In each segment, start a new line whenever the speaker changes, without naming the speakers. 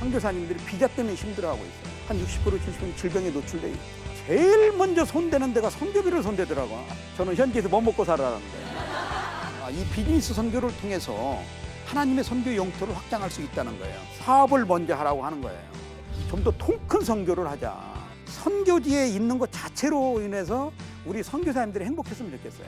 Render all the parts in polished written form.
선교사님들이 비자 때문에 힘들어하고 있어요. 한 60% 70% 질병에 노출돼 있고 제일 먼저 손대는 데가 선교비를 손대더라고. 저는 현지에서 뭐 먹고 살아라는데 이 비즈니스 선교를 통해서 하나님의 선교 영토를 확장할 수 있다는 거예요. 사업을 먼저 하라고 하는 거예요. 좀 더 통 큰 선교를 하자. 선교지에 있는 것 자체로 인해서 우리 선교사님들이 행복했으면 좋겠어요.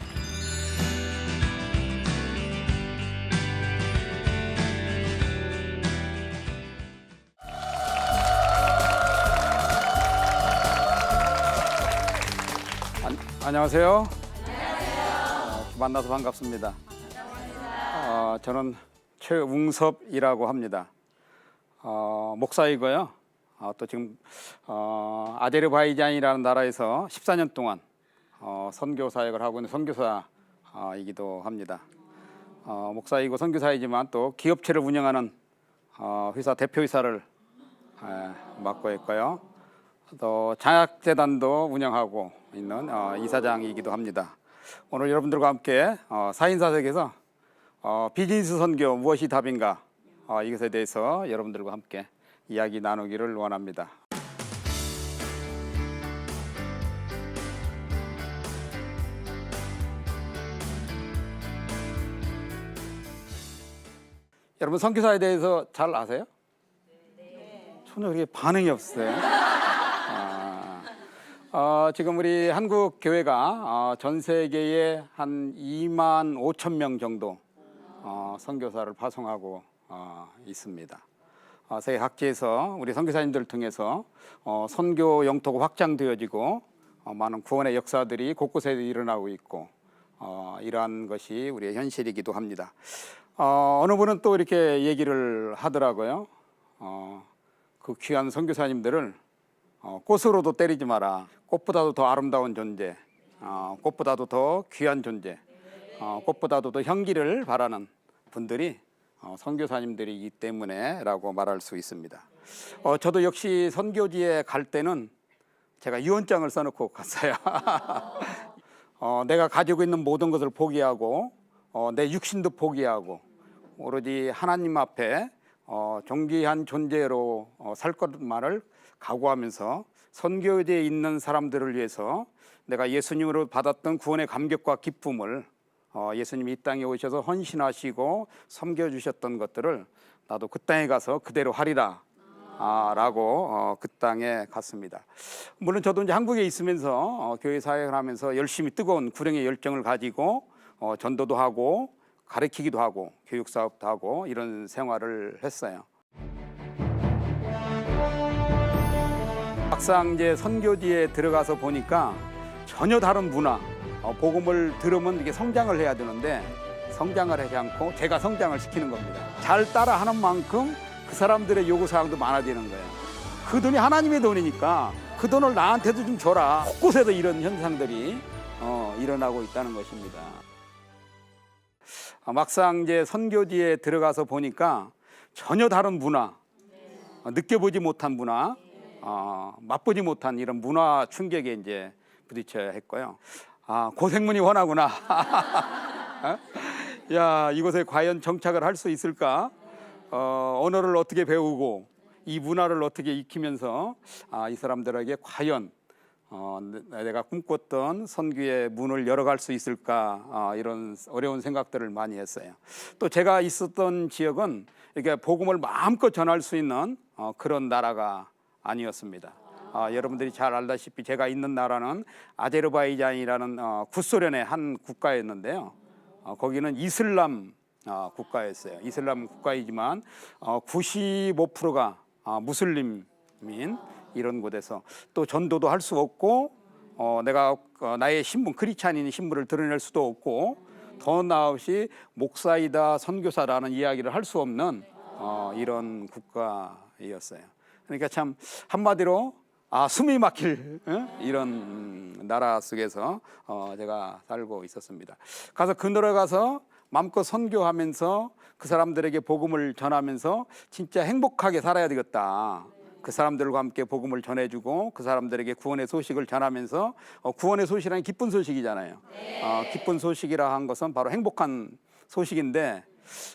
안녕하세요. 만나서 반갑습니다. 저는 최웅섭이라고 합니다. 목사이고요. 또 지금 아제르바이잔이라는 나라에서 14년 동안 선교 사역을 하고 있는 선교사이기도 합니다. 목사이고 선교사이지만 또 기업체를 운영하는 회사 대표이사를 맡고 있고요. 또 장학재단도 운영하고 있는 이사장이기도 합니다. 오늘 여러분들과 함께 4인 사색에서 비즈니스 선교 무엇이 답인가 이것에 대해서 여러분들과 함께 이야기 나누기를 원합니다. 여러분 선교사에 대해서 잘 아세요? 전혀 그렇게 반응이 없어요. 지금 우리 한국 교회가 전 세계에 한 2만 5천 명 정도 선교사를 파송하고 있습니다. 세계 각지에서 우리 선교사님들을 통해서 선교 영토가 확장되어지고 많은 구원의 역사들이 곳곳에 일어나고 있고 이러한 것이 우리의 현실이기도 합니다. 어느 분은 또 이렇게 얘기를 하더라고요. 그 귀한 선교사님들을 꽃으로도 때리지 마라. 꽃보다도 더 아름다운 존재, 꽃보다도 더 귀한 존재, 꽃보다도 더 향기를 바라는 분들이 선교사님들이기 때문에 라고 말할 수 있습니다. 저도 역시 선교지에 갈 때는 제가 유언장을 써놓고 갔어요. 내가 가지고 있는 모든 것을 포기하고 내 육신도 포기하고 오로지 하나님 앞에 존귀한 존재로 살 것만을 각오하면서 선교지에 있는 사람들을 위해서 내가 예수님으로 받았던 구원의 감격과 기쁨을 예수님이 이 땅에 오셔서 헌신하시고 섬겨주셨던 것들을 나도 그 땅에 가서 그대로 하리라 라고 그 땅에 갔습니다. 물론 저도 이제 한국에 있으면서 교회 사역을 하면서 열심히 뜨거운 구령의 열정을 가지고 전도도 하고 가르치기도 하고 교육 사업도 하고 이런 생활을 했어요. 막상 이제 선교지에 들어가서 보니까 전혀 다른 문화, 복음을 들으면 이게 성장을 해야 되는데 성장을 하지 않고 제가 성장을 시키는 겁니다. 잘 따라하는 만큼 그 사람들의 요구사항도 많아지는 거예요. 그 돈이 하나님의 돈이니까 그 돈을 나한테도 좀 줘라. 곳곳에도 이런 현상들이 일어나고 있다는 것입니다. 막상 이제 선교지에 들어가서 보니까 전혀 다른 문화, 느껴보지 못한 문화, 맛보지 못한 이런 문화 충격에 이제 부딪혀야 했고요. 고생문이 원하구나. 야, 이곳에 과연 정착을 할 수 있을까? 언어를 어떻게 배우고 이 문화를 어떻게 익히면서 이 사람들에게 과연 내가 꿈꿨던 선교의 문을 열어갈 수 있을까? 이런 어려운 생각들을 많이 했어요. 또 제가 있었던 지역은 이렇게 복음을 마음껏 전할 수 있는 그런 나라가 아니었습니다. 여러분들이 잘 알다시피 제가 있는 나라는 아제르바이잔이라는 구소련의 한 국가였는데요. 거기는 이슬람 국가였어요. 이슬람 국가이지만 95%가 무슬림인 이런 곳에서 또 전도도 할 수 없고 내가 나의 신분 크리스찬인 신분을 드러낼 수도 없고 더 나아없이 목사이다 선교사라는 이야기를 할 수 없는 이런 국가였어요. 그러니까 참 한마디로 숨이 막힐 이런 나라 속에서 제가 살고 있었습니다. 가서 그 나라 가서 마음껏 선교하면서 그 사람들에게 복음을 전하면서 진짜 행복하게 살아야 되겠다. 그 사람들과 함께 복음을 전해주고 그 사람들에게 구원의 소식을 전하면서 구원의 소식이란 기쁜 소식이잖아요. 기쁜 소식이라 한 것은 바로 행복한 소식인데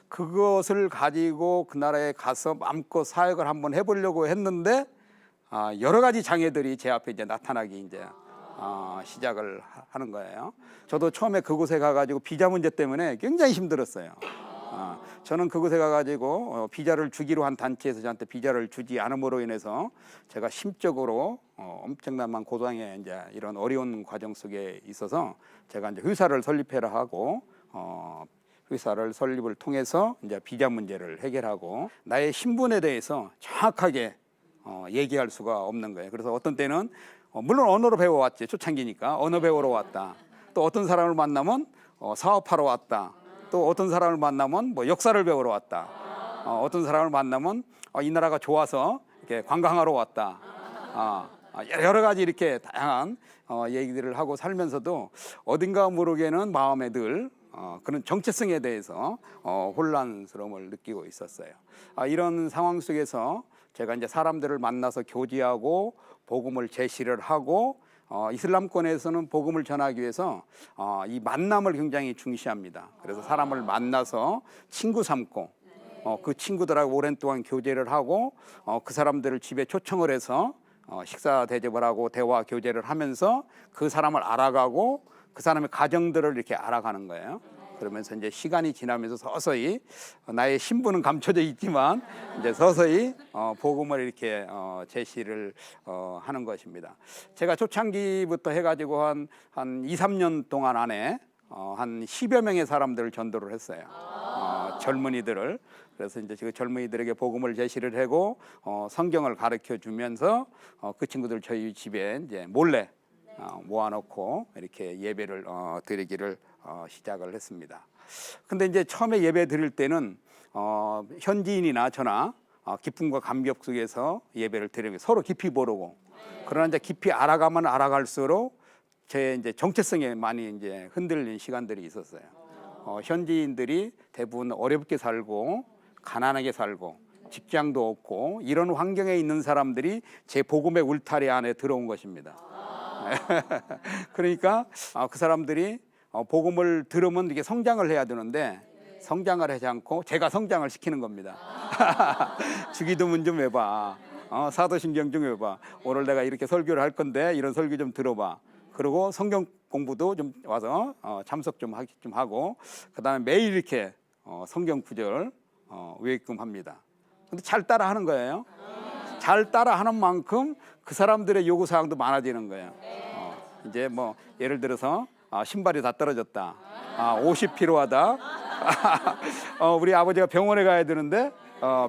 그것을 가지고 그 나라에 가서 마음껏 사역을 한번 해보려고 했는데 여러 가지 장애들이 제 앞에 이제 나타나기 이제 시작을 하는 거예요. 저도 처음에 그곳에 가가지고 비자 문제 때문에 굉장히 힘들었어요. 저는 그곳에 가가지고 비자를 주기로 한 단체에서 저한테 비자를 주지 않음으로 인해서 제가 심적으로 엄청난 고통에 이제 이런 어려운 과정 속에 있어서 제가 이제 회사를 설립해라 하고 회사를 설립을 통해서 이제 비자 문제를 해결하고 나의 신분에 대해서 정확하게 얘기할 수가 없는 거예요. 그래서 어떤 때는 물론 언어로 배워왔지, 초창기니까 언어 배우러 왔다. 또 어떤 사람을 만나면 사업하러 왔다. 또 어떤 사람을 만나면 뭐 역사를 배우러 왔다. 어떤 사람을 만나면 이 나라가 좋아서 이렇게 관광하러 왔다. 여러 가지 이렇게 다양한 얘기들을 하고 살면서도 어딘가 모르게는 마음에 늘 그런 정체성에 대해서 혼란스러움을 느끼고 있었어요. 이런 상황 속에서 제가 이제 사람들을 만나서 교제하고 복음을 제시를 하고 이슬람권에서는 복음을 전하기 위해서 이 만남을 굉장히 중시합니다. 그래서 사람을 만나서 친구 삼고 그 친구들하고 오랜 동안 교제를 하고 그 사람들을 집에 초청을 해서 식사 대접을 하고 대화 교제를 하면서 그 사람을 알아가고 그 사람의 가정들을 이렇게 알아가는 거예요. 그러면서 이제 시간이 지나면서 서서히 나의 신분은 감춰져 있지만 이제 서서히 복음을 이렇게 제시를 하는 것입니다. 제가 초창기부터 해가지고 한 2, 3년 동안 안에 한 10여 명의 사람들을 전도를 했어요. 젊은이들을. 그래서 이제 그 젊은이들에게 복음을 제시를 하고 성경을 가르쳐 주면서 그 친구들 저희 집에 이제 몰래 모아놓고 이렇게 예배를 드리기를 시작을 했습니다. 근데 이제 처음에 예배 드릴 때는 현지인이나 저나 기쁨과 감격 속에서 예배를 드리면 서로 깊이 모르고, 그러나 이제 깊이 알아가면 알아갈수록 제 이제 정체성에 많이 이제 흔들린 시간들이 있었어요. 현지인들이 대부분 어렵게 살고 가난하게 살고 직장도 없고 이런 환경에 있는 사람들이 제 복음의 울타리 안에 들어온 것입니다. 그러니까 그 사람들이 복음을 들으면 이게 성장을 해야 되는데 성장을 하지 않고 제가 성장을 시키는 겁니다. 주기도문 좀 해봐. 사도신경 좀 해봐. 오늘 내가 이렇게 설교를 할 건데 이런 설교 좀 들어봐. 그리고 성경 공부도 좀 와서 참석 좀 하고 그다음에 매일 이렇게 성경 구절 외금 합니다. 근데 잘 따라하는 거예요. 잘 따라하는 만큼 그 사람들의 요구 사항도 많아지는 거예요. 이제 뭐 예를 들어서 신발이 다 떨어졌다. 옷이 필요하다. 우리 아버지가 병원에 가야 되는데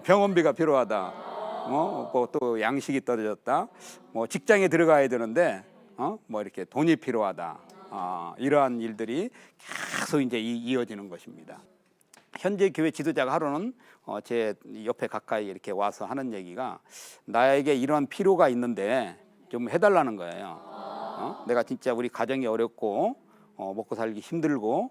병원비가 필요하다. 뭐 또 양식이 떨어졌다. 뭐 직장에 들어가야 되는데 뭐 이렇게 돈이 필요하다. 이러한 일들이 계속 이제 이어지는 것입니다. 현재 교회 지도자가 하루는 제 옆에 가까이 이렇게 와서 하는 얘기가 나에게 이러한 필요가 있는데 좀 해달라는 거예요. 내가 진짜 우리 가정이 어렵고 먹고 살기 힘들고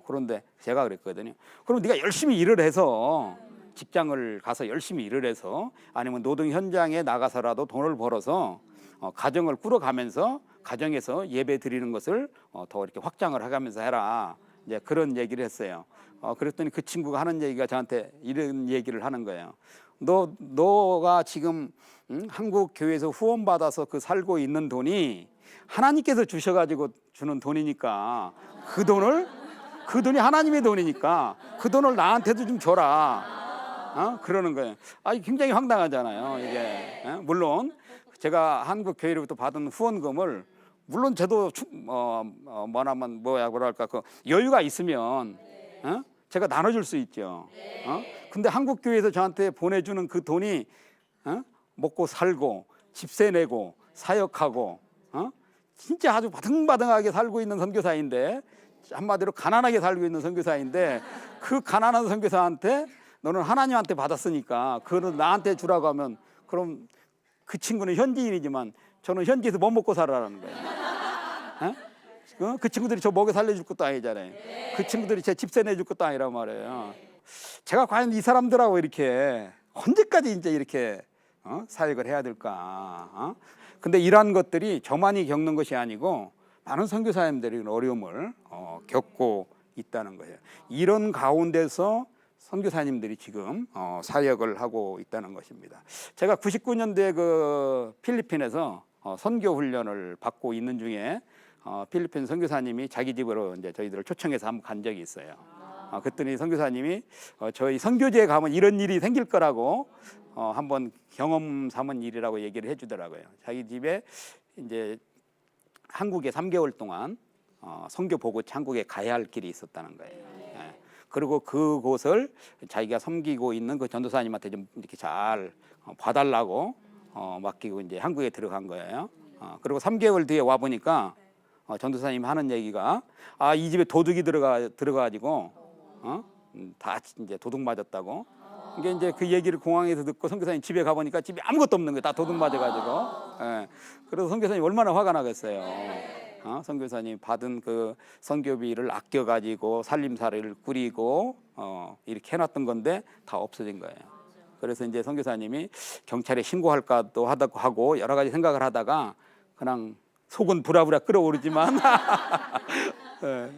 그런데 제가 그랬거든요. 그럼 네가 열심히 일을 해서 직장을 가서 열심히 일을 해서 아니면 노동 현장에 나가서라도 돈을 벌어서 가정을 꾸려가면서 가정에서 예배 드리는 것을 더 이렇게 확장을 해가면서 해라. 이제 그런 얘기를 했어요. 그랬더니 그 친구가 하는 얘기가 저한테 이런 얘기를 하는 거예요. 너가 지금 한국 교회에서 후원 받아서 그 살고 있는 돈이 하나님께서 주셔가지고 주는 돈이니까 그 돈이 하나님의 돈이니까 그 돈을 나한테도 좀 줘라. 그러는 거예요. 굉장히 황당하잖아요. 이게 물론 제가 한국 교회로부터 받은 후원금을 물론 저도 뭐랄까 그 여유가 있으면 제가 나눠줄 수 있죠. 근데 한국 교회에서 저한테 보내주는 그 돈이 먹고 살고 집세 내고 사역하고 진짜 아주 바등바등하게 살고 있는 선교사인데, 한마디로 가난하게 살고 있는 선교사인데, 그 가난한 선교사한테 너는 하나님한테 받았으니까 그거는 나한테 주라고 하면, 그럼 그 친구는 현지인이지만 저는 현지에서 뭐 먹고 살아라는 거예요. 그 친구들이 저 먹여 살려줄 것도 아니잖아요. 그 친구들이 제 집세 내줄 것도 아니란 말이에요. 제가 과연 이 사람들하고 이렇게 언제까지 이제 이렇게 사역을 해야 될까? 근데 이러한 것들이 저만이 겪는 것이 아니고 많은 선교사님들이 어려움을 겪고 있다는 거예요. 이런 가운데서 선교사님들이 지금 사역을 하고 있다는 것입니다. 제가 99년도에 그 필리핀에서 선교 훈련을 받고 있는 중에 필리핀 선교사님이 자기 집으로 이제 저희들을 초청해서 한번 간 적이 있어요. 그랬더니 선교사님이 저희 선교지에 가면 이런 일이 생길 거라고 한번 경험 삼은 일이라고 얘기를 해주더라고요. 자기 집에 이제 한국에 3개월 동안 선교 보고 한국에 가야 할 길이 있었다는 거예요. 예. 그리고 그곳을 자기가 섬기고 있는 그 전도사님한테 좀 이렇게 잘 봐달라고 맡기고 이제 한국에 들어간 거예요. 그리고 3개월 뒤에 와 보니까 전도사님 하는 얘기가 이 집에 도둑이 들어가가지고 다 이제 도둑 맞았다고. 이게 이제 그 얘기를 공항에서 듣고 선교사님 집에 가보니까 집에 아무것도 없는 거예요. 다 도둑 맞아가지고. 예. 그래서 선교사님 얼마나 화가 나겠어요. 선교사님 받은 그 선교비를 아껴가지고 살림살이를 꾸리고 이렇게 해놨던 건데 다 없어진 거예요. 그래서 이제 선교사님이 경찰에 신고할까도 하고 여러 가지 생각을 하다가 그냥 속은 부라부라 끓어오르지만 네.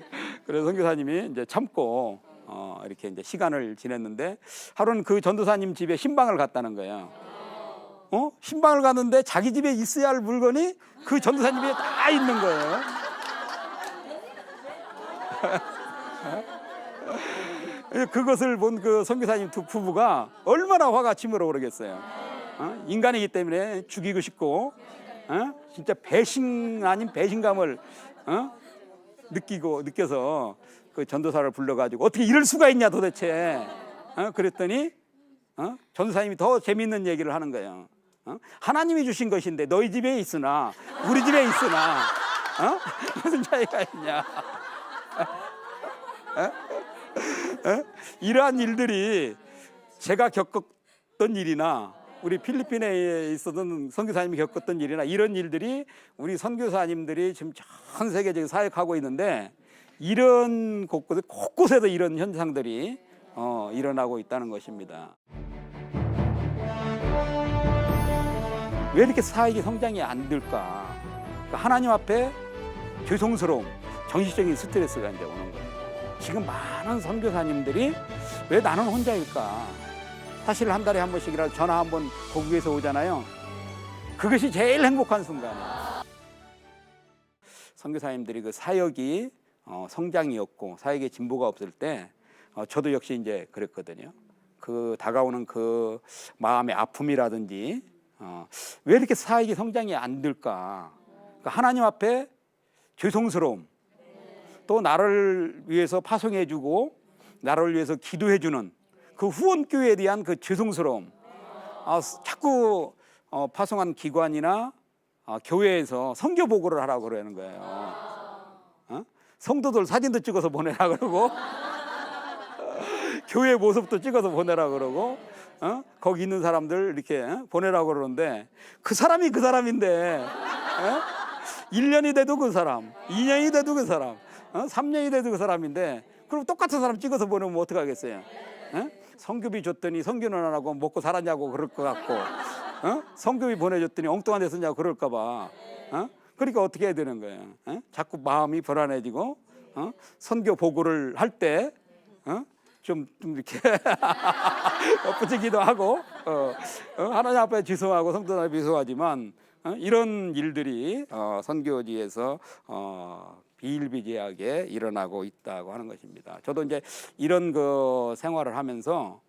그래서 선교사님이 이제 참고 이렇게 이제 시간을 지냈는데 하루는 그 전도사님 집에 신방을 갔다는 거예요. 신방을 갔는데 자기 집에 있어야 할 물건이 그 전도사님 집에 다 있는 거예요. 그것을 본 그 선교사님 두 부부가 얼마나 화가 치밀어 오르겠어요. 인간이기 때문에 죽이고 싶고 진짜 배신 아닌 배신감을 느껴서 그 전도사를 불러가지고 어떻게 이럴 수가 있냐 도대체. 그랬더니 전도사님이 더 재밌는 얘기를 하는 거예요. 하나님이 주신 것인데 너희 집에 있으나 우리 집에 있으나 무슨 차이가 있냐. 이러한 일들이 제가 겪었던 일이나 우리 필리핀에 있었던 선교사님이 겪었던 일이나 이런 일들이 우리 선교사님들이 지금 전 세계적으로 사역하고 있는데 이런 곳곳에도 이런 현상들이 일어나고 있다는 것입니다. 왜 이렇게 사역이 성장이 안 될까? 그러니까 하나님 앞에 죄송스러움, 정신적인 스트레스가 이제 오는 거예요. 지금 많은 선교사님들이 왜 나는 혼자일까? 사실 한 달에 한 번씩이라도 전화 한 번 고국에서 오잖아요. 그것이 제일 행복한 순간이에요. 선교사님들이 그 사역이 성장이 없고 사역의 진보가 없을 때 저도 역시 이제 그랬거든요. 그 다가오는 그 마음의 아픔이라든지 왜 이렇게 사역이 성장이 안 될까? 그러니까 하나님 앞에 죄송스러움, 또 나를 위해서 파송해주고 나를 위해서 기도해주는 그 후원교회에 대한 그 죄송스러움. 자꾸 파송한 기관이나 교회에서 선교 보고를 하라고 그러는 거예요. 성도들 사진도 찍어서 보내라 그러고 교회 모습도 찍어서 보내라 그러고 거기 있는 사람들 이렇게 보내라고 그러는데 그 사람이 그 사람인데 1년이 돼도 그 사람, 2년이 돼도 그 사람, 3년이 돼도 그 사람인데 그럼 똑같은 사람 찍어서 보내면 어떡하겠어요? 선교비 줬더니 선교는 안 하고 먹고 살았냐고 그럴 것 같고 선교비 보내줬더니 엉뚱한 데 썼냐고 그럴까 봐 그러니까 어떻게 해야 되는 거예요? 자꾸 마음이 불안해지고 선교 보고를 할 때 좀 이렇게 엎부지기도 하고 하나님 앞에 죄송하고 성도 앞에 죄송하지만 이런 일들이 선교지에서 비일비재하게 일어나고 있다고 하는 것입니다. 저도 이제 이런 그 생활을 하면서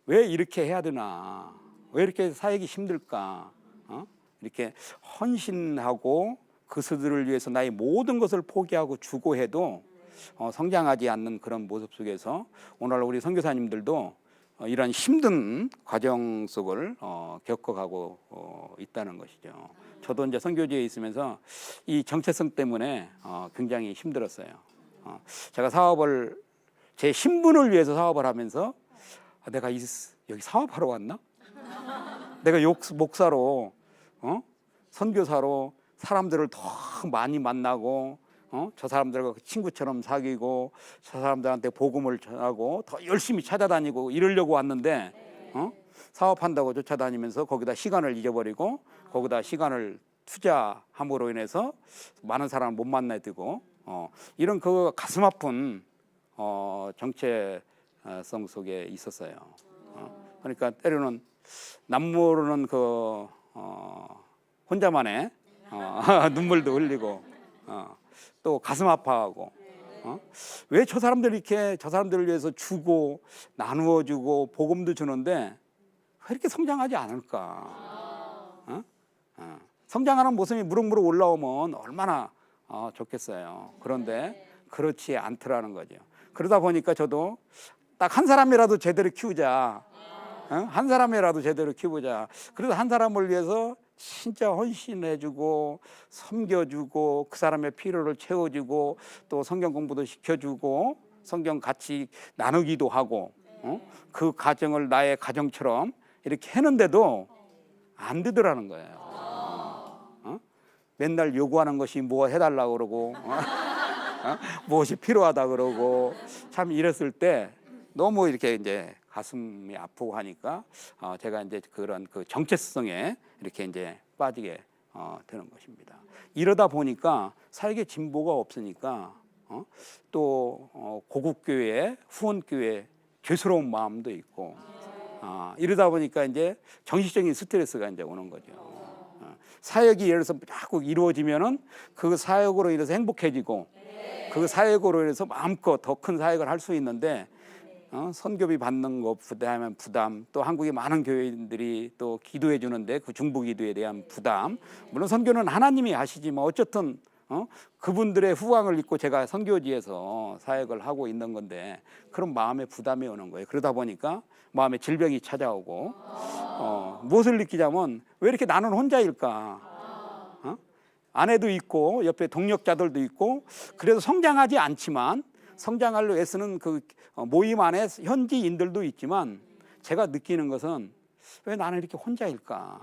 왜 이렇게 해야 되나, 왜 이렇게 사역이 힘들까, 이렇게 헌신하고 그들을 위해서 나의 모든 것을 포기하고 주고 해도 성장하지 않는 그런 모습 속에서 오늘 우리 선교사님들도 이런 힘든 과정 속을 겪어가고 있다는 것이죠. 저도 이제 선교지에 있으면서 이 정체성 때문에 굉장히 힘들었어요. 제가 사업을 제 신분을 위해서 사업을 하면서 내가 여기 사업하러 왔나? 내가 목사로 선교사로 사람들을 더 많이 만나고 저 사람들과 친구처럼 사귀고 저 사람들한테 복음을 전하고 더 열심히 찾아다니고 이러려고 왔는데 사업한다고 쫓아다니면서 거기다 시간을 잊어버리고 거기다 시간을 투자함으로 인해서 많은 사람을 못 만나게 되고 이런 그 가슴 아픈 정체 성 속에 있었어요. 그러니까 때로는 남모르는 그 혼자만의 눈물도 흘리고 또 가슴 아파하고 왜 저 사람들 이렇게 저 사람들을 위해서 주고 나누어 주고 복음도 주는데 왜 이렇게 성장하지 않을까? 성장하는 모습이 무럭무럭 올라오면 얼마나 좋겠어요. 그런데 그렇지 않더라는 거죠. 그러다 보니까 저도 딱 한 사람이라도 제대로 키우자. 한 사람이라도 제대로 키우자. 그래서 한 사람을 위해서 진짜 헌신해주고 섬겨주고 그 사람의 필요를 채워주고 또 성경 공부도 시켜주고 성경 같이 나누기도 하고 그 가정을 나의 가정처럼 이렇게 했는데도 안 되더라는 거예요. 맨날 요구하는 것이 뭐 해달라고 그러고 무엇이 필요하다 그러고 참 이랬을 때 너무 이렇게 이제 가슴이 아프고 하니까 제가 이제 그런 그 정체성에 이렇게 이제 빠지게 되는 것입니다. 이러다 보니까 사역에 진보가 없으니까 또 고국교회, 후원교회 죄스러운 마음도 있고 이러다 보니까 이제 정신적인 스트레스가 이제 오는 거죠. 사역이 예를 들어서 자꾸 이루어지면은 그 사역으로 인해서 행복해지고 그 사역으로 인해서 마음껏 더 큰 사역을 할 수 있는데 선교비 받는 것 부담 또 한국의 많은 교회인들이 또 기도해 주는데 그 중보 기도에 대한 부담 물론 선교는 하나님이 하시지만 어쨌든 그분들의 후광을 입고 제가 선교지에서 사역을 하고 있는 건데 그런 마음의 부담이 오는 거예요. 그러다 보니까 마음에 질병이 찾아오고 무엇을 느끼자면 왜 이렇게 나는 혼자일까? 아내도 있고 옆에 동력자들도 있고 그래도 성장하지 않지만 성장하려 애쓰는 그 모임 안에 현지인들도 있지만 제가 느끼는 것은 왜 나는 이렇게 혼자일까?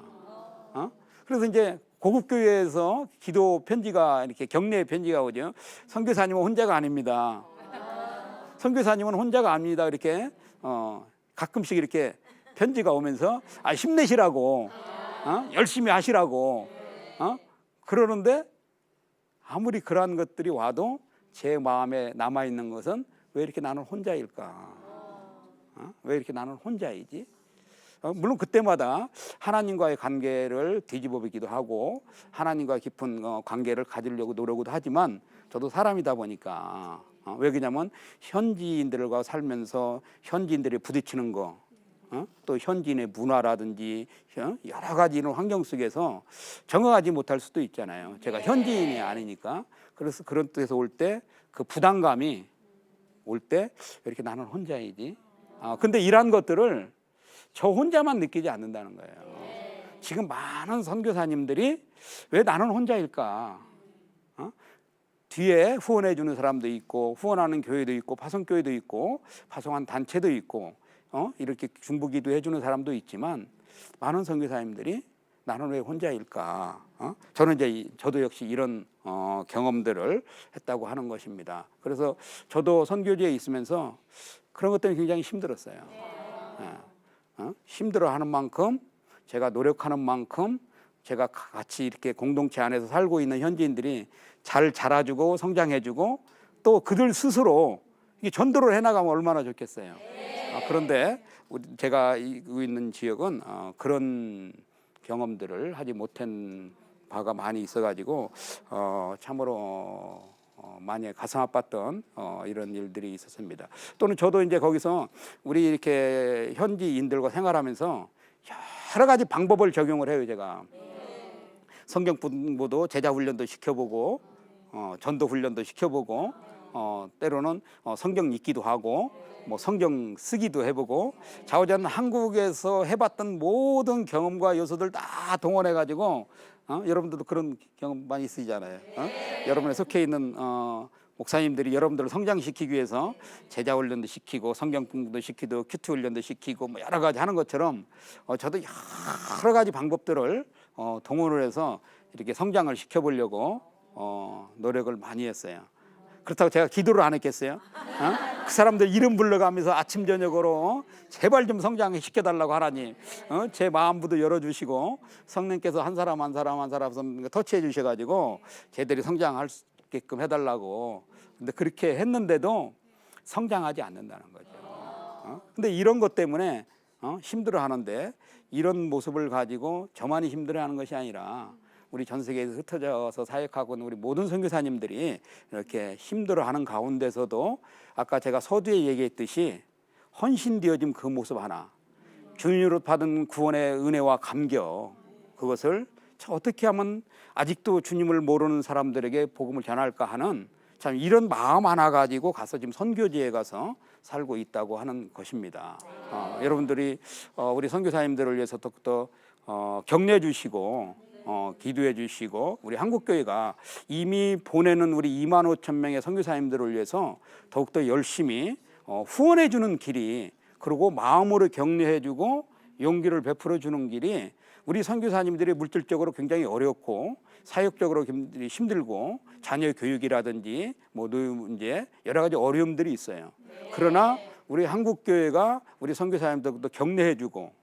그래서 이제 고국교회에서 기도 편지가 이렇게 격려의 편지가 오죠. 선교사님은 혼자가 아닙니다. 선교사님은 혼자가 아닙니다. 이렇게 가끔씩 이렇게 편지가 오면서 힘내시라고 열심히 하시라고 그러는데 아무리 그러한 것들이 와도 제 마음에 남아있는 것은 왜 이렇게 나는 혼자일까? 왜 이렇게 나는 혼자이지? 물론 그때마다 하나님과의 관계를 뒤집어보기도 하고 하나님과 깊은 관계를 가지려고 노력도 하지만 저도 사람이다 보니까 왜 그러냐면 현지인들과 살면서 현지인들이 부딪히는 거 또 현지인의 문화라든지 여러 가지 이런 환경 속에서 적응하지 못할 수도 있잖아요. 제가 현지인이 아니니까. 그래서 그런 뜻에서 올 때 그 부담감이 올 때 왜 이렇게 나는 혼자이지? 근데 이러한 것들을 저 혼자만 느끼지 않는다는 거예요. 지금 많은 선교사님들이 왜 나는 혼자일까? 뒤에 후원해 주는 사람도 있고 후원하는 교회도 있고 파송교회도 있고 파송한 단체도 있고 이렇게 중보기도 해주는 사람도 있지만 많은 선교사님들이 나는 왜 혼자일까? 저는 이제 저도 역시 이런 경험들을 했다고 하는 것입니다. 그래서 저도 선교지에 있으면서 그런 것 때문에 굉장히 힘들었어요. 힘들어하는 만큼 제가 노력하는 만큼 제가 같이 이렇게 공동체 안에서 살고 있는 현지인들이 잘 자라주고 성장해주고 또 그들 스스로 이게 전도를 해나가면 얼마나 좋겠어요. 그런데 제가 있는 지역은 그런 경험들을 하지 못한 바가 많이 있어가지고 참으로 많이 가슴 아팠던 이런 일들이 있었습니다. 또는 저도 이제 거기서 우리 이렇게 현지인들과 생활하면서 여러 가지 방법을 적용을 해요. 제가 성경 공부도 제자 훈련도 시켜보고 전도 훈련도 시켜보고 때로는 성경 읽기도 하고 뭐 성경 쓰기도 해보고 좌우자는 한국에서 해봤던 모든 경험과 요소들 다 동원해가지고 여러분들도 그런 경험 많이 있으시잖아요. 여러분의 속해 있는 목사님들이 여러분들을 성장시키기 위해서 제자 훈련도 시키고 성경 공부도 시키고 큐티 훈련도 시키고 뭐 여러 가지 하는 것처럼 저도 여러 가지 방법들을 동원을 해서 이렇게 성장을 시켜보려고 노력을 많이 했어요. 그렇다고 제가 기도를 안 했겠어요? 그 사람들 이름 불러가면서 아침 저녁으로 제발 좀 성장시켜달라고 하나님 제 마음부도 열어주시고 성령께서 한 사람 한 사람 한 사람 터치해 주셔가지고 제대로 성장할 수 있게끔 해달라고. 근데 그렇게 했는데도 성장하지 않는다는 거죠. 근데 이런 것 때문에 힘들어하는데 이런 모습을 가지고 저만이 힘들어하는 것이 아니라 우리 전 세계에서 흩어져서 사역하고 있는 우리 모든 선교사님들이 이렇게 힘들어하는 가운데서도 아까 제가 서두에 얘기했듯이 헌신되어진 그 모습 하나, 주님으로 받은 구원의 은혜와 감격, 그것을 어떻게 하면 아직도 주님을 모르는 사람들에게 복음을 전할까 하는 참 이런 마음 하나 가지고 가서 지금 선교지에 가서 살고 있다고 하는 것입니다. 여러분들이 우리 선교사님들을 위해서 더욱더 격려해 주시고 기도해 주시고 우리 한국교회가 이미 보내는 우리 2만 5천 명의 선교사님들을 위해서 더욱더 열심히 후원해 주는 길이, 그리고 마음으로 격려해 주고 용기를 베풀어 주는 길이 우리 선교사님들이 물질적으로 굉장히 어렵고 사역적으로 힘들고 자녀 교육이라든지 노후 문제 여러 가지 어려움들이 있어요. 그러나 우리 한국교회가 우리 선교사님들도 격려해 주고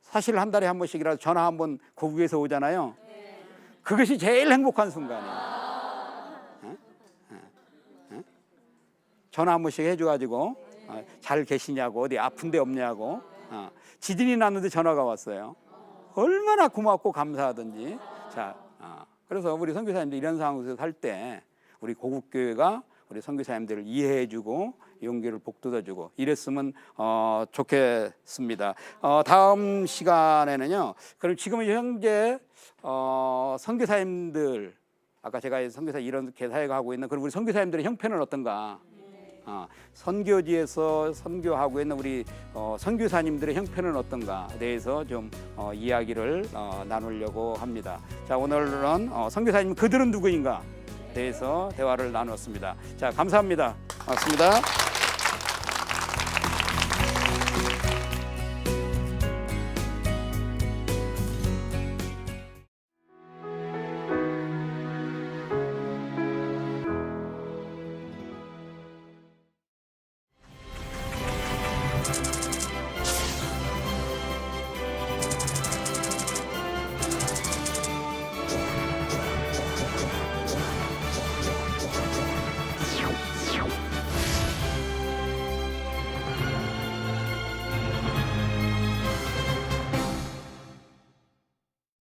사실 한 달에 한 번씩이라도 전화 한 번 고국에서 오잖아요. 그것이 제일 행복한 순간이에요. 전화 한 번씩 해줘가지고 잘 계시냐고, 어디 아픈 데 없냐고. 지진이 났는데 전화가 왔어요. 얼마나 고맙고 감사하든지. 그래서 우리 선교사님들 이런 상황에서 살 때 우리 고국교회가 우리 선교사님들을 이해해주고 용기를 북돋아주고 이랬으면 좋겠습니다. 다음 시간에는요. 그럼 지금 현재 선교사님들, 아까 제가 선교사 이렇게 사역하고 있는 그럼 우리 선교사님들의 형편은 어떤가? 선교지에서 선교하고 있는 우리 선교사님들의 형편은 어떤가에 대해서 좀 이야기를 나누려고 합니다. 자, 오늘은 선교사님 그들은 누구인가 대해서 대화를 나누었습니다. 자, 감사합니다. 고맙습니다.